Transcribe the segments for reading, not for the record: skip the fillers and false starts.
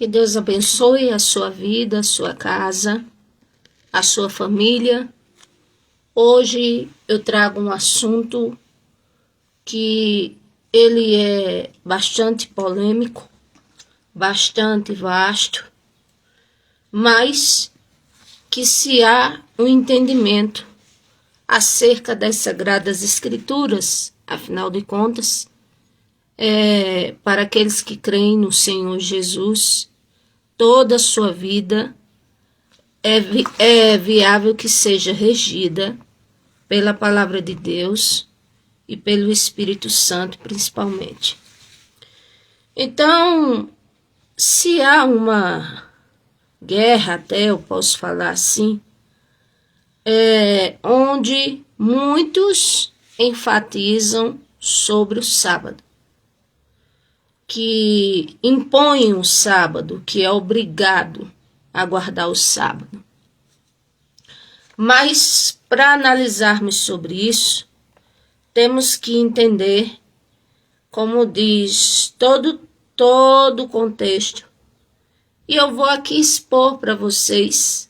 Que Deus abençoe a sua vida, a sua casa, a sua família. Hoje eu trago um assunto que ele é bastante polêmico, bastante vasto, mas que se há um entendimento acerca das Sagradas Escrituras, afinal de contas, para aqueles que creem no Senhor Jesus, toda a sua vida é viável que seja regida pela Palavra de Deus e pelo Espírito Santo, principalmente. Então, se há uma guerra, até eu posso falar assim, onde muitos enfatizam sobre o sábado, que impõem o sábado, que é obrigado a guardar o sábado. Mas, para analisarmos sobre isso, temos que entender, como diz todo o contexto. E eu vou aqui expor para vocês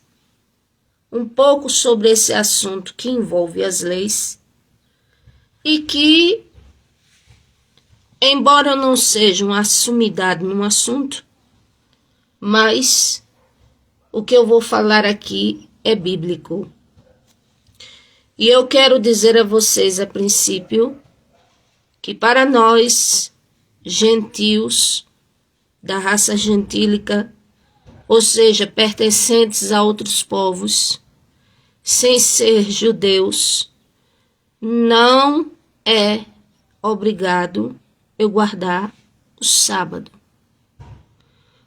um pouco sobre esse assunto que envolve as leis e que, embora eu não seja uma sumidade no assunto, mas o que eu vou falar aqui é bíblico. E eu quero dizer a vocês, a princípio, que para nós, gentios, da raça gentílica, ou seja, pertencentes a outros povos, sem ser judeus, não é obrigado eu guardar o sábado.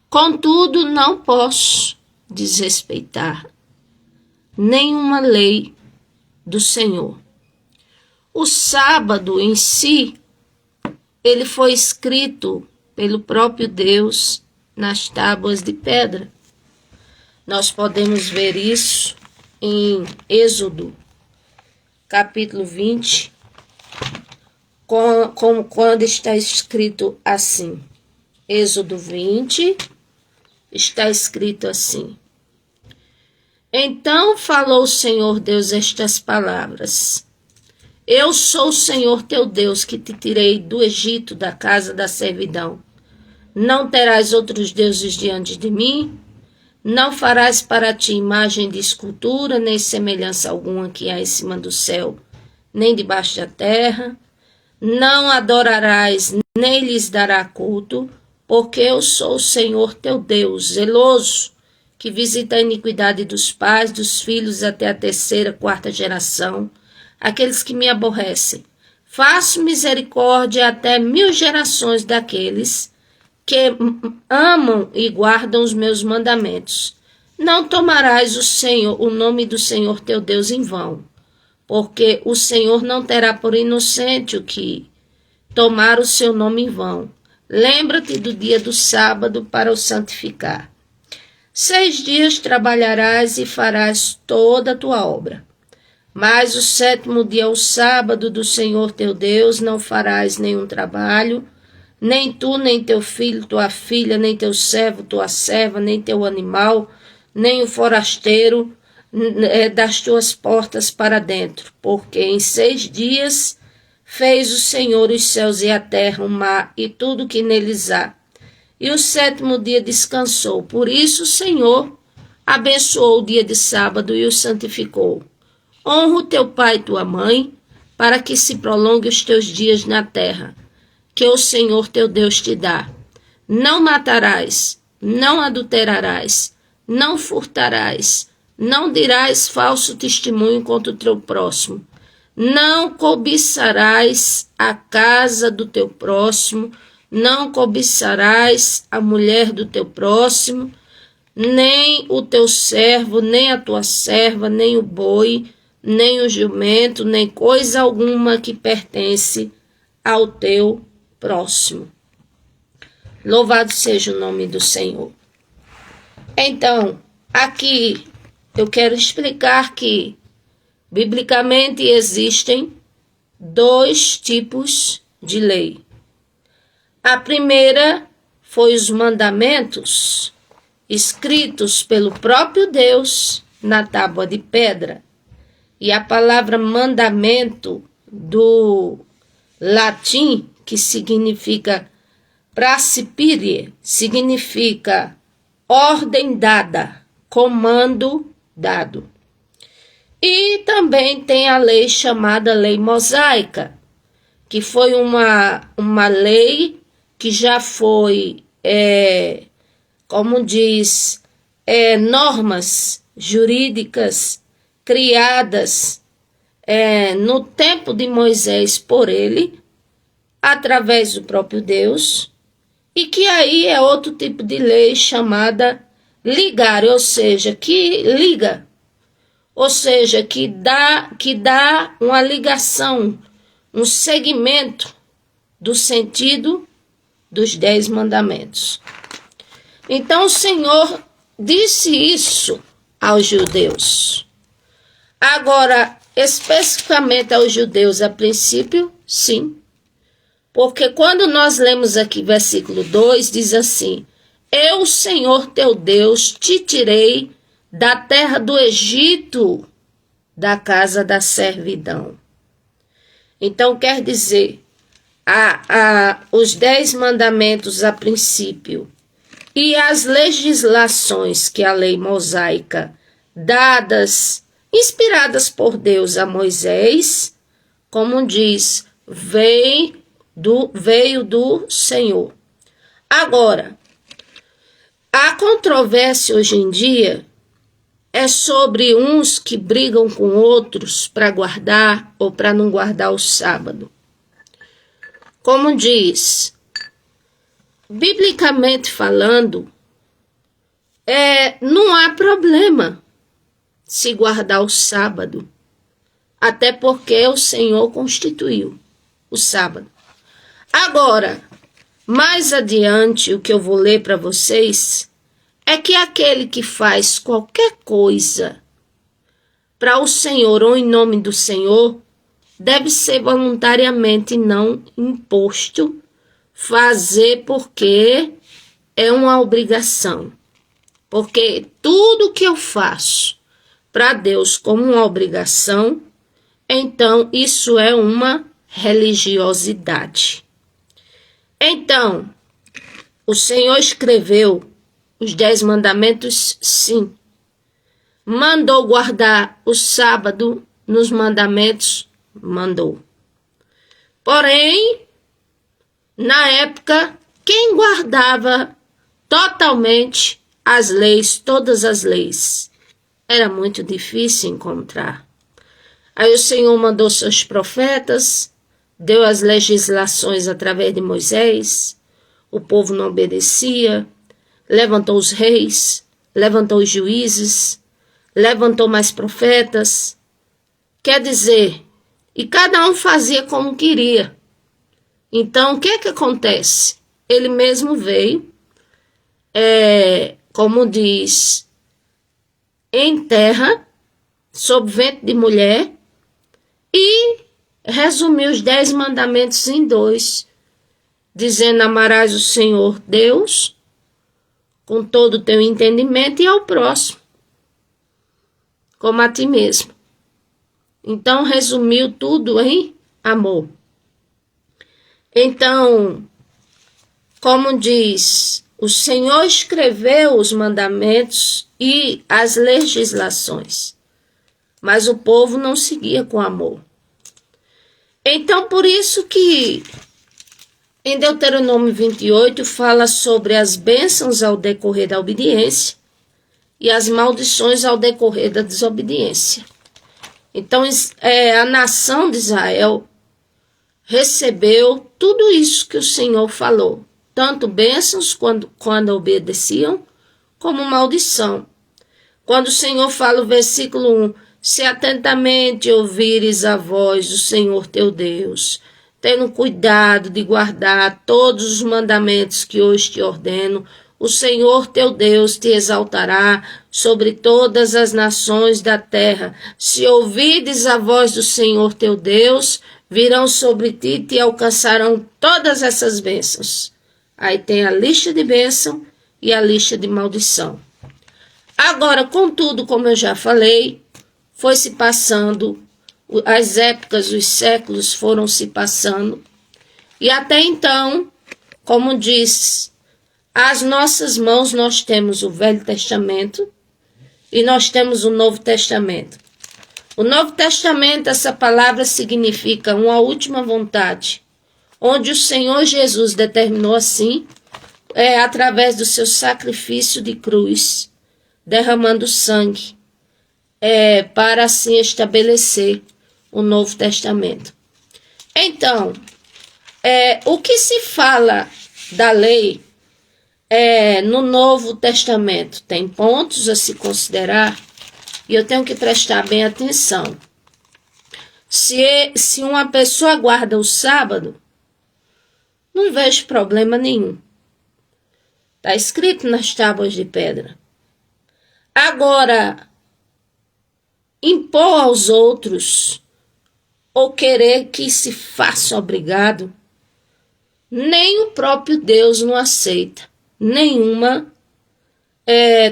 Contudo, não posso desrespeitar nenhuma lei do Senhor. O sábado em si, ele foi escrito pelo próprio Deus nas tábuas de pedra. Nós podemos ver isso em Êxodo, capítulo 20, quando está escrito assim. Êxodo 20, está escrito assim: Então falou o Senhor Deus estas palavras: Eu sou o Senhor teu Deus, que te tirei do Egito, da casa da servidão. Não terás outros deuses diante de mim. Não farás para ti imagem de escultura, nem semelhança alguma que há em cima do céu, nem debaixo da terra. Não adorarás, nem lhes dará culto, porque eu sou o Senhor teu Deus, zeloso, que visita a iniquidade dos pais, dos filhos até a terceira, quarta geração, aqueles que me aborrecem. Faço misericórdia até 1000 gerações daqueles que amam e guardam os meus mandamentos. Não tomarás o nome do Senhor teu Deus em vão, porque o Senhor não terá por inocente o que tomar o seu nome em vão. Lembra-te do dia do sábado para o santificar. 6 dias trabalharás e farás toda a tua obra. Mas o 7º dia é o sábado do Senhor teu Deus, não farás nenhum trabalho, nem tu, nem teu filho, tua filha, nem teu servo, tua serva, nem teu animal, nem o forasteiro das tuas portas para dentro, porque em 6 dias fez o Senhor os céus e a terra, o mar e tudo que neles há. E o 7º dia descansou. Por isso o Senhor abençoou o dia de sábado e o santificou. Honra o teu pai e tua mãe, para que se prolongue os teus dias na terra, que o Senhor teu Deus te dá. Não matarás, não adulterarás, não furtarás, não dirás falso testemunho contra o teu próximo, não cobiçarás a casa do teu próximo, não cobiçarás a mulher do teu próximo, nem o teu servo, nem a tua serva, nem o boi, nem o jumento, nem coisa alguma que pertence ao teu próximo. Louvado seja o nome do Senhor. Então, aqui eu quero explicar que, biblicamente, existem 2 tipos de lei. A primeira foi os mandamentos, escritos pelo próprio Deus na tábua de pedra. E a palavra mandamento do latim, que significa praecipere, significa ordem dada, comando dado. E também tem a lei chamada lei mosaica, que foi uma lei que já foi, como diz, normas jurídicas criadas no tempo de Moisés por ele, através do próprio Deus, e que aí é outro tipo de lei chamada ligar, ou seja, que liga, ou seja, que dá uma ligação, um segmento do sentido dos 10 mandamentos. Então o Senhor disse isso aos judeus. Agora, especificamente aos judeus a princípio, sim. Porque quando nós lemos aqui versículo 2, diz assim: Eu, Senhor teu Deus, te tirei da terra do Egito, da casa da servidão. Então quer dizer, os 10 mandamentos a princípio e as legislações que a lei mosaica dadas, inspiradas por Deus a Moisés, como diz, veio do Senhor. Agora, a controvérsia hoje em dia é sobre uns que brigam com outros para guardar ou para não guardar o sábado. Como diz, biblicamente falando, não há problema se guardar o sábado, até porque o Senhor constituiu o sábado. Agora, mais adiante, o que eu vou ler para vocês é que aquele que faz qualquer coisa para o Senhor ou em nome do Senhor deve ser voluntariamente, não imposto, fazer porque é uma obrigação. Porque tudo que eu faço para Deus como uma obrigação, então isso é uma religiosidade. Então, o Senhor escreveu os 10 mandamentos, sim. Mandou guardar o sábado nos mandamentos, mandou. Porém, na época, quem guardava totalmente as leis, todas as leis, era muito difícil encontrar. Aí o Senhor mandou seus profetas, deu as legislações através de Moisés, o povo não obedecia, levantou os reis, levantou os juízes, levantou mais profetas. Quer dizer, e cada um fazia como queria. Então, o que é que acontece? Ele mesmo veio, como diz, em terra, sob ventre de mulher, e resumiu os 10 mandamentos em 2, dizendo: amarás o Senhor Deus com todo o teu entendimento e ao próximo como a ti mesmo. Então resumiu tudo em amor. Então, como diz, o Senhor escreveu os mandamentos e as legislações, mas o povo não seguia com amor. Então, por isso que em Deuteronômio 28 fala sobre as bênçãos ao decorrer da obediência e as maldições ao decorrer da desobediência. Então, a nação de Israel recebeu tudo isso que o Senhor falou, tanto bênçãos quando obedeciam, como maldição. Quando o Senhor fala o versículo 1, se atentamente ouvires a voz do Senhor teu Deus, tendo cuidado de guardar todos os mandamentos que hoje te ordeno, o Senhor teu Deus te exaltará sobre todas as nações da terra. Se ouvides a voz do Senhor teu Deus, virão sobre ti e te alcançarão todas essas bênçãos. Aí tem a lista de bênção e a lista de maldição. Agora, contudo, como eu já falei, foi se passando, as épocas, os séculos foram se passando, e até então, como diz, as nossas mãos nós temos o Velho Testamento e nós temos o Novo Testamento. O Novo Testamento, essa palavra significa uma última vontade, onde o Senhor Jesus determinou assim, através do seu sacrifício de cruz, derramando sangue, para assim estabelecer o Novo Testamento. Então, o que se fala da lei no Novo Testamento? Tem pontos a se considerar e eu tenho que prestar bem atenção. Se uma pessoa guarda o sábado, não vejo problema nenhum. Está escrito nas tábuas de pedra. Agora, impor aos outros ou querer que se faça obrigado, nem o próprio Deus não aceita nenhuma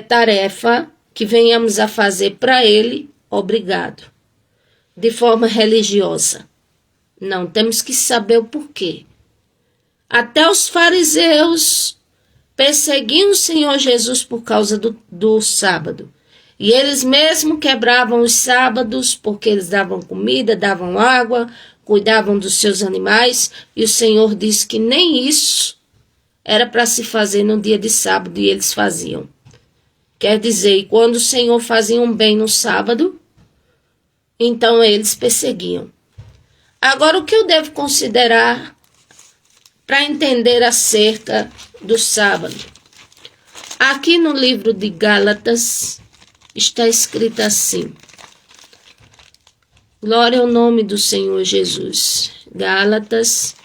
tarefa que venhamos a fazer para Ele obrigado, de forma religiosa. Não, temos que saber o porquê. Até os fariseus perseguiam o Senhor Jesus por causa do sábado. E eles mesmo quebravam os sábados porque eles davam comida, davam água, cuidavam dos seus animais. E o Senhor disse que nem isso era para se fazer no dia de sábado e eles faziam. Quer dizer, quando o Senhor fazia um bem no sábado, então eles perseguiam. Agora, o que eu devo considerar para entender acerca do sábado? Aqui no livro de Gálatas está escrito assim. Glória ao nome do Senhor Jesus. Gálatas.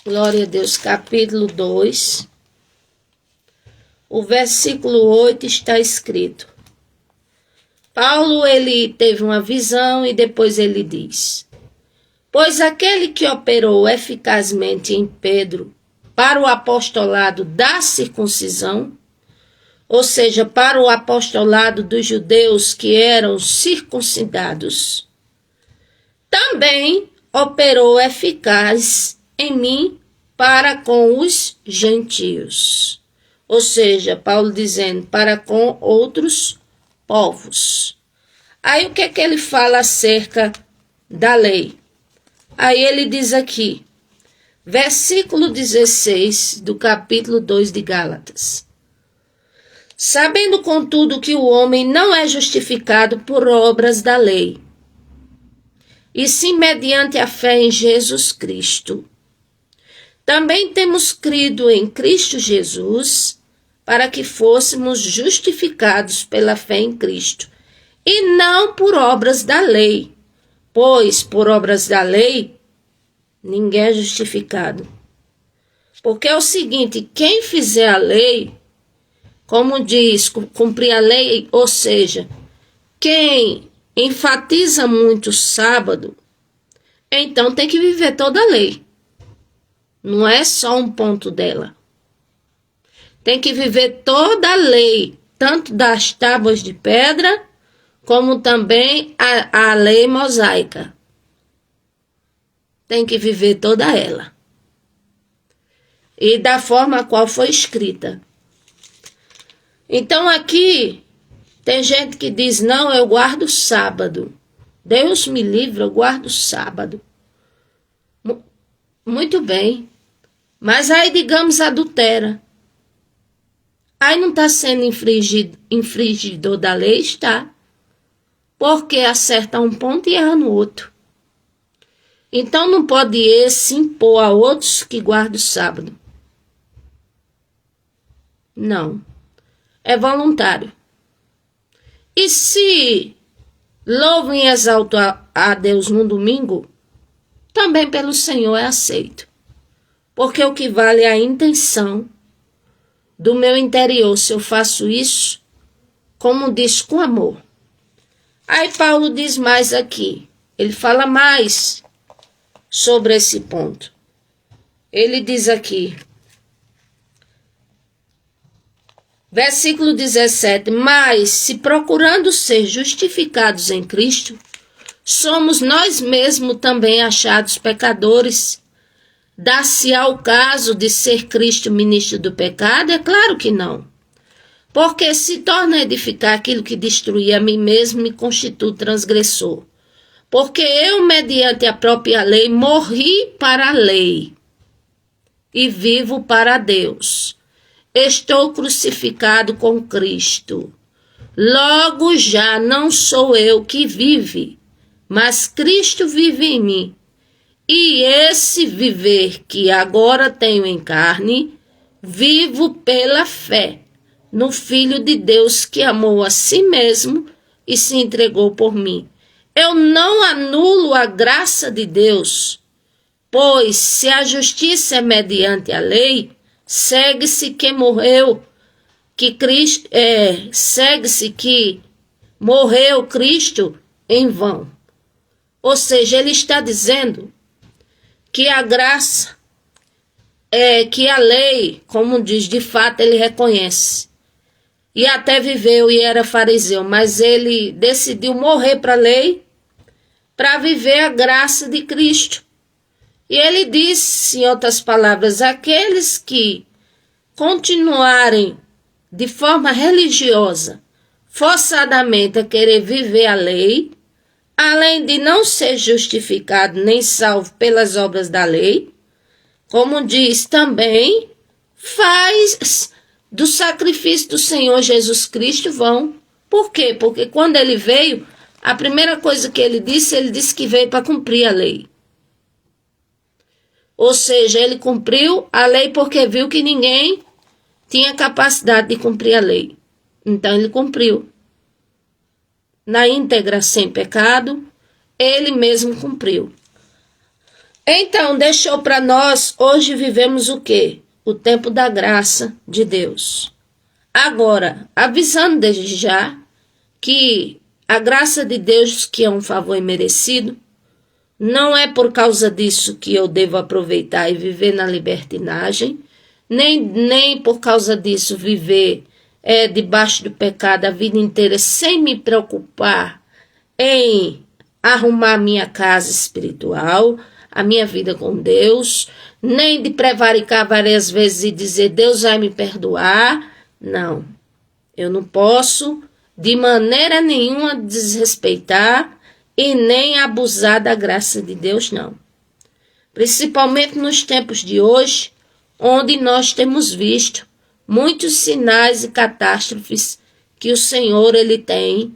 Glória a Deus, capítulo 2. O versículo 8 está escrito. Paulo, ele teve uma visão e depois ele diz: pois aquele que operou eficazmente em Pedro para o apostolado da circuncisão, ou seja, para o apostolado dos judeus que eram circuncidados, também operou eficaz em mim para com os gentios. Ou seja, Paulo dizendo, para com outros povos. Aí o que é que ele fala acerca da lei? Aí ele diz aqui, versículo 16 do capítulo 2 de Gálatas. Sabendo, contudo, que o homem não é justificado por obras da lei, e sim mediante a fé em Jesus Cristo. Também temos crido em Cristo Jesus para que fôssemos justificados pela fé em Cristo, e não por obras da lei, pois por obras da lei ninguém é justificado. Porque é o seguinte, quem fizer a lei, como diz, cumprir a lei, ou seja, quem enfatiza muito o sábado, então tem que viver toda a lei. Não é só um ponto dela. Tem que viver toda a lei, tanto das tábuas de pedra, como também a lei mosaica. Tem que viver toda ela. E da forma a qual foi escrita. Então aqui, tem gente que diz, não, eu guardo o sábado. Deus me livre, eu guardo o sábado. Muito bem. Mas aí, digamos, adultera. Aí não está sendo infringidor da lei? Está. Porque acerta um ponto e erra no outro. Então não pode esse impor a outros que guardam o sábado. Não. É voluntário. E se louvo e exalto a Deus no domingo, também pelo Senhor é aceito. Porque o que vale é a intenção do meu interior, se eu faço isso, como diz, com amor. Aí Paulo diz mais aqui, ele fala mais sobre esse ponto. Ele diz aqui, versículo 17, mas se procurando ser justificados em Cristo, somos nós mesmos também achados pecadores. Dá-se ao caso de ser Cristo ministro do pecado? É claro que não. Porque se torna a edificar aquilo que destruía a mim mesmo, me constitui transgressor. Porque eu, mediante a própria lei, morri para a lei e vivo para Deus. Estou crucificado com Cristo. Logo já não sou eu que vive, mas Cristo vive em mim. E esse viver que agora tenho em carne, vivo pela fé no Filho de Deus que amou a si mesmo e se entregou por mim. Eu não anulo a graça de Deus, pois se a justiça é mediante a lei, segue-se que morreu, segue-se que morreu Cristo em vão. Ou seja, ele está dizendo que a graça, que a lei, como diz, de fato ele reconhece. E até viveu e era fariseu, mas ele decidiu morrer para a lei, para viver a graça de Cristo. E ele disse, em outras palavras, aqueles que continuarem de forma religiosa, forçadamente a querer viver a lei, além de não ser justificado nem salvo pelas obras da lei, como diz também, faz do sacrifício do Senhor Jesus Cristo vão. Por quê? Porque quando ele veio, a primeira coisa que ele disse que veio para cumprir a lei. Ou seja, ele cumpriu a lei porque viu que ninguém tinha capacidade de cumprir a lei. Então ele cumpriu. Na íntegra, sem pecado, ele mesmo cumpriu. Então, deixou para nós, hoje vivemos o quê? O tempo da graça de Deus. Agora, avisando desde já que a graça de Deus, que é um favor imerecido, não é por causa disso que eu devo aproveitar e viver na libertinagem, nem por causa disso viver debaixo do pecado a vida inteira sem me preocupar em arrumar a minha casa espiritual, a minha vida com Deus, nem de prevaricar várias vezes e dizer Deus vai me perdoar. Não, eu não posso de maneira nenhuma desrespeitar e nem abusar da graça de Deus, não. Principalmente nos tempos de hoje, onde nós temos visto muitos sinais e catástrofes que o Senhor ele tem.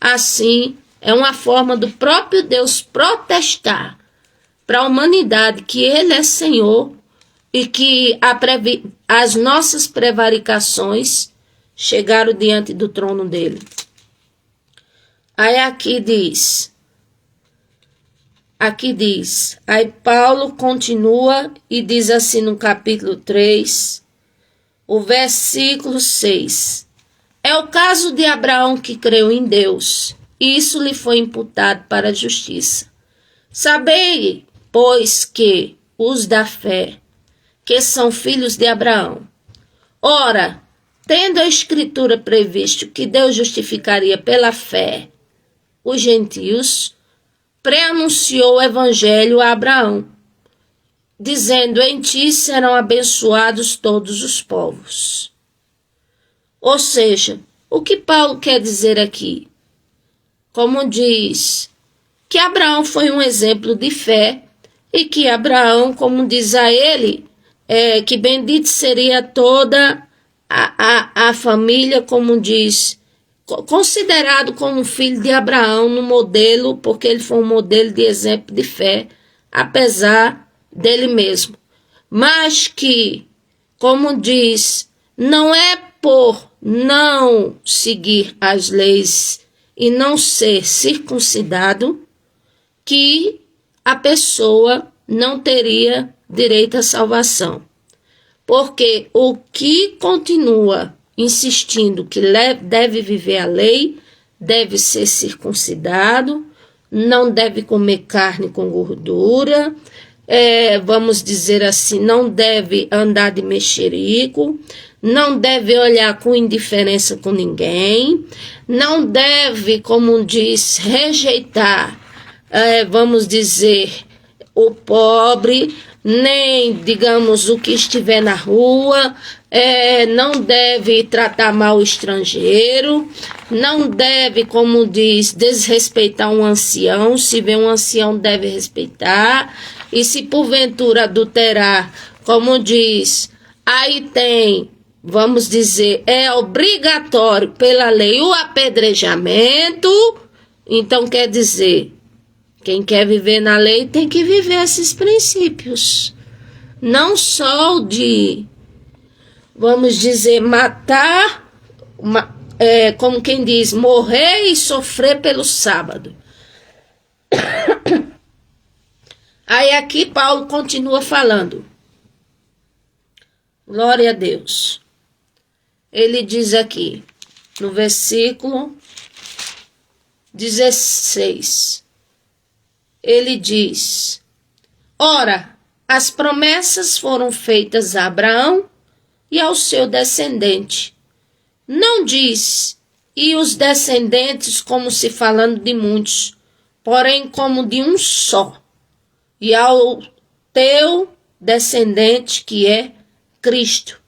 Assim, é uma forma do próprio Deus protestar para a humanidade que ele é Senhor e que as nossas prevaricações chegaram diante do trono dele. Aí aqui diz, aí Paulo continua e diz assim no capítulo 3, o versículo 6. É o caso de Abraão que creu em Deus, e isso lhe foi imputado para a justiça. Sabei, pois, que os da fé, que são filhos de Abraão. Ora, tendo a Escritura previsto que Deus justificaria pela fé os gentios, preanunciou o evangelho a Abraão, dizendo, em ti serão abençoados todos os povos. Ou seja, o que Paulo quer dizer aqui? Como diz, que Abraão foi um exemplo de fé e que Abraão, como diz a ele, que bendito seria toda a família, como diz, considerado como um filho de Abraão no modelo, porque ele foi um modelo de exemplo de fé, apesar dele mesmo. Mas que, como diz, não é por não seguir as leis e não ser circuncidado que a pessoa não teria direito à salvação. Porque o que continua insistindo que deve viver a lei, deve ser circuncidado, não deve comer carne com gordura, vamos dizer assim, não deve andar de mexerico, não deve olhar com indiferença com ninguém, não deve, como diz, rejeitar, vamos dizer, o pobre, nem, digamos, o que estiver na rua, não deve tratar mal o estrangeiro, não deve, como diz, desrespeitar um ancião, se vê um ancião deve respeitar, e se porventura adulterar, como diz, aí tem, vamos dizer, é obrigatório pela lei o apedrejamento, então quer dizer, quem quer viver na lei tem que viver esses princípios, não só o de, vamos dizer, matar, como quem diz, morrer e sofrer pelo sábado. Aí aqui Paulo continua falando. Glória a Deus. Ele diz aqui, no versículo 16, ele diz, ora, as promessas foram feitas a Abraão e ao seu descendente. Não diz, e os descendentes como se falando de muitos, porém como de um só, e ao teu descendente que é Cristo.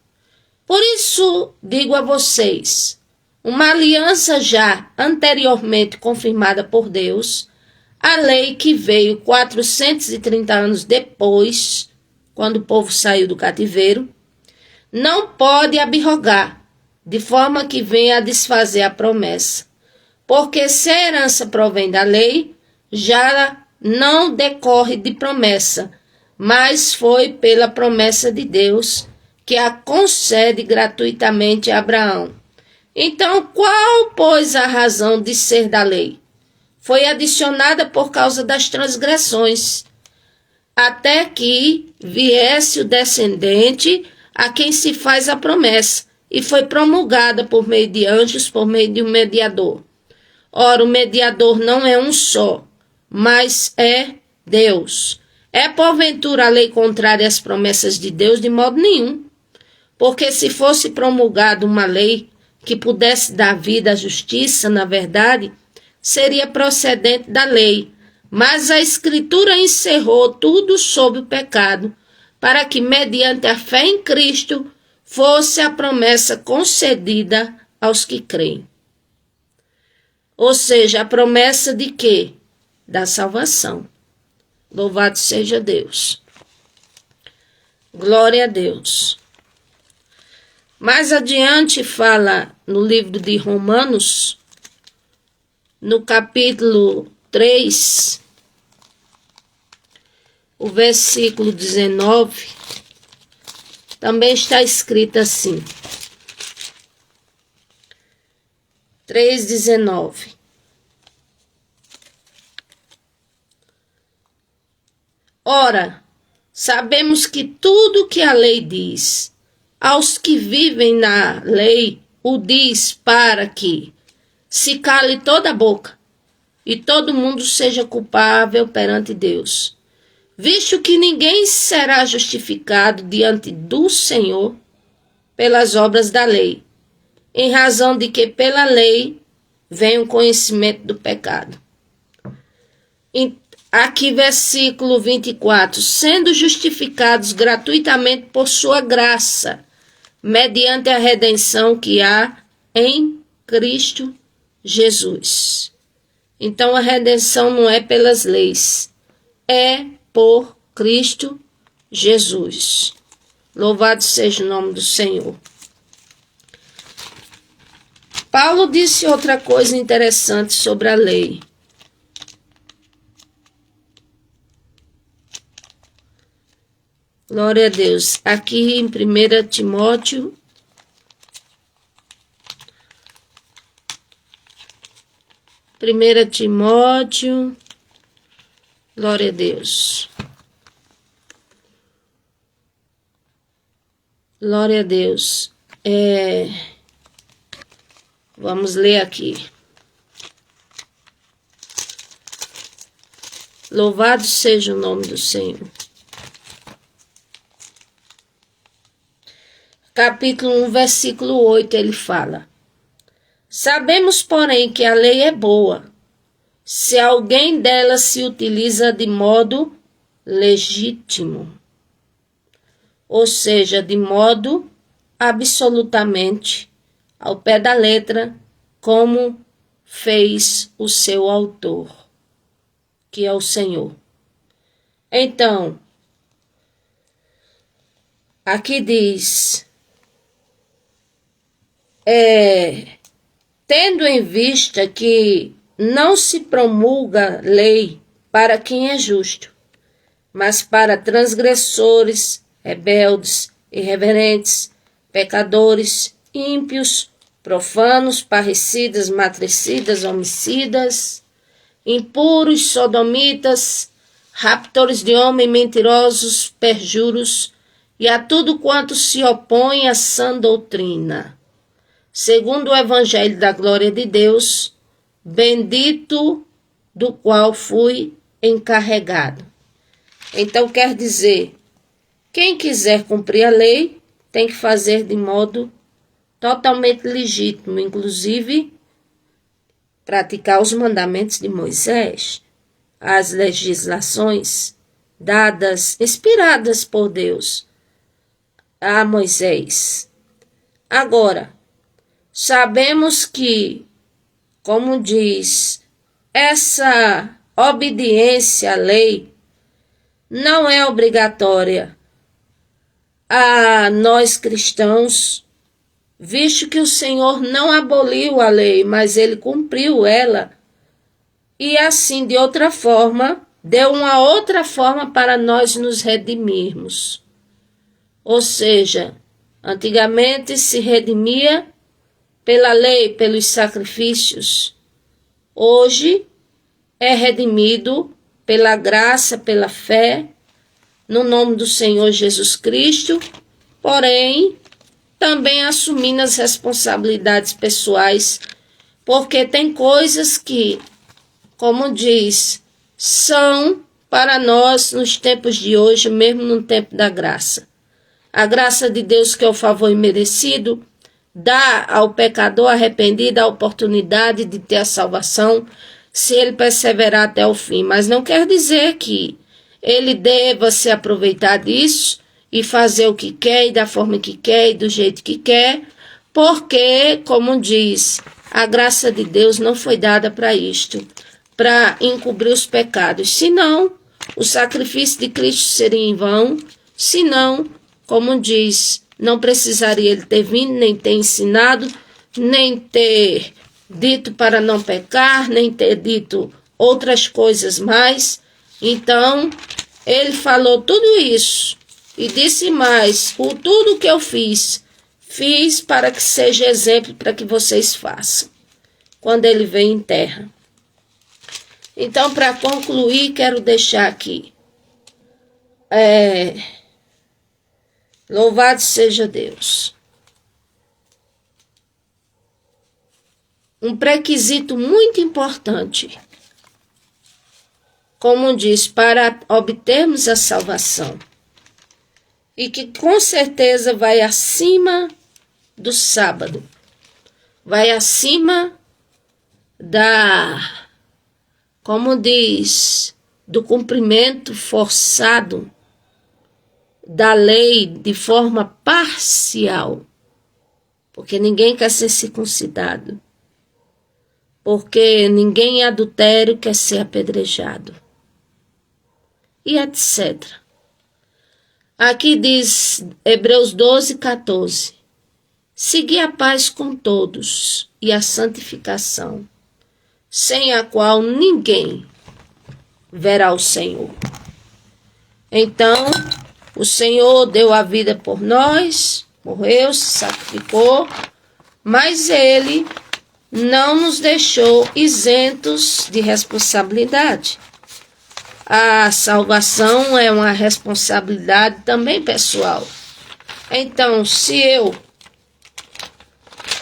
Por isso digo a vocês, uma aliança já anteriormente confirmada por Deus, a lei que veio 430 anos depois, quando o povo saiu do cativeiro, não pode abrogar, de forma que venha a desfazer a promessa. Porque se a herança provém da lei, já não decorre de promessa, mas foi pela promessa de Deus, que a concede gratuitamente a Abraão. Então, qual, pois, a razão de ser da lei? Foi adicionada por causa das transgressões, até que viesse o descendente a quem se faz a promessa, e foi promulgada por meio de anjos, por meio de um mediador. Ora, o mediador não é um só, mas é Deus. É porventura a lei contrária às promessas de Deus? De modo nenhum. Porque se fosse promulgada uma lei que pudesse dar vida à justiça, na verdade, seria procedente da lei. Mas a Escritura encerrou tudo sob o pecado, para que, mediante a fé em Cristo, fosse a promessa concedida aos que creem. Ou seja, a promessa de quê? Da salvação. Louvado seja Deus. Glória a Deus. Mais adiante fala no livro de Romanos, no capítulo 3, o versículo 19, também está escrito assim. 3:19. Ora, sabemos que tudo que a lei diz, aos que vivem na lei, o diz para que se cale toda a boca e todo mundo seja culpável perante Deus. Visto que ninguém será justificado diante do Senhor pelas obras da lei, em razão de que pela lei vem o conhecimento do pecado. Aqui versículo 24, sendo justificados gratuitamente por sua graça, mediante a redenção que há em Cristo Jesus. Então a redenção não é pelas leis, é por Cristo Jesus. Louvado seja o nome do Senhor. Paulo disse outra coisa interessante sobre a lei. Glória a Deus. Aqui em 1 Timóteo, glória a Deus. Glória a Deus. Vamos ler aqui. Louvado seja o nome do Senhor. capítulo 1, versículo 8, ele fala: sabemos, porém, que a lei é boa, se alguém dela se utiliza de modo legítimo, ou seja, de modo absolutamente ao pé da letra, como fez o seu autor, que é o Senhor. Então, aqui diz, tendo em vista que não se promulga lei para quem é justo, mas para transgressores, rebeldes, irreverentes, pecadores, ímpios, profanos, parricidas, matricidas, homicidas, impuros, sodomitas, raptores de homem, mentirosos, perjuros, e a tudo quanto se opõe à sã doutrina, segundo o evangelho da glória de Deus, bendito do qual fui encarregado. Então quer dizer, quem quiser cumprir a lei tem que fazer de modo totalmente legítimo, inclusive praticar os mandamentos de Moisés, as legislações dadas, inspiradas por Deus a Moisés. Agora, sabemos que, como diz, essa obediência à lei não é obrigatória a nós cristãos, visto que o Senhor não aboliu a lei, mas ele cumpriu ela, e assim, de outra forma, deu uma outra forma para nós nos redimirmos. Ou seja, antigamente se redimia pela lei, pelos sacrifícios. Hoje é redimido pela graça, pela fé, no nome do Senhor Jesus Cristo, porém, também assumindo as responsabilidades pessoais, porque tem coisas que, como diz, são para nós nos tempos de hoje, mesmo no tempo da graça. A graça de Deus, que é o favor imerecido, dá ao pecador arrependido a oportunidade de ter a salvação, se ele perseverar até o fim. Mas não quer dizer que ele deva se aproveitar disso e fazer o que quer, e da forma que quer, e do jeito que quer, porque, como diz, a graça de Deus não foi dada para isto, para encobrir os pecados. Senão, o sacrifício de Cristo seria em vão, senão, como diz, não precisaria ele ter vindo, nem ter ensinado, nem ter dito para não pecar, nem ter dito outras coisas mais. Então, ele falou tudo isso e disse mais, por tudo que eu fiz para que seja exemplo para que vocês façam, quando ele veio em terra. Então, para concluir, quero deixar aqui, louvado seja Deus. Um pré-requisito muito importante, como diz, para obtermos a salvação, e que com certeza vai acima do sábado, vai acima como diz, do cumprimento forçado da lei de forma parcial, porque ninguém quer ser circuncidado, porque ninguém em adultério quer ser apedrejado, e etc. Aqui diz Hebreus 12, 14, segui a paz com todos e a santificação, sem a qual ninguém verá o Senhor. Então, o Senhor deu a vida por nós, morreu, se sacrificou, mas ele não nos deixou isentos de responsabilidade. A salvação é uma responsabilidade também pessoal. Então, se eu,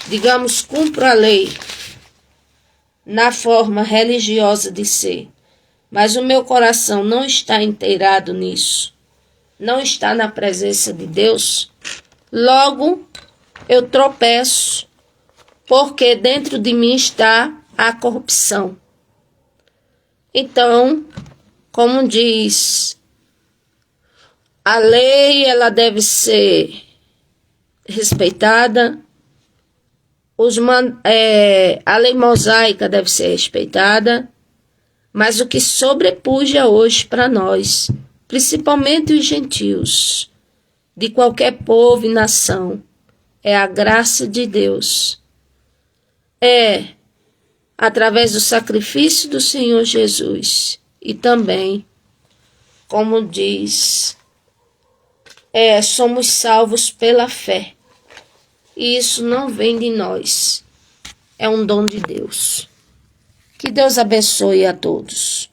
digamos, cumpro a lei na forma religiosa de ser, mas o meu coração não está inteirado nisso, não está na presença de Deus, Logo, eu tropeço, porque dentro de mim está a corrupção. Então, como diz, a lei ela deve ser respeitada, a lei mosaica deve ser respeitada, mas o que sobrepuja hoje para nós, principalmente os gentios, de qualquer povo e nação, é a graça de Deus. É através do sacrifício do Senhor Jesus e também, como diz, somos salvos pela fé. E isso não vem de nós, é um dom de Deus. Que Deus abençoe a todos.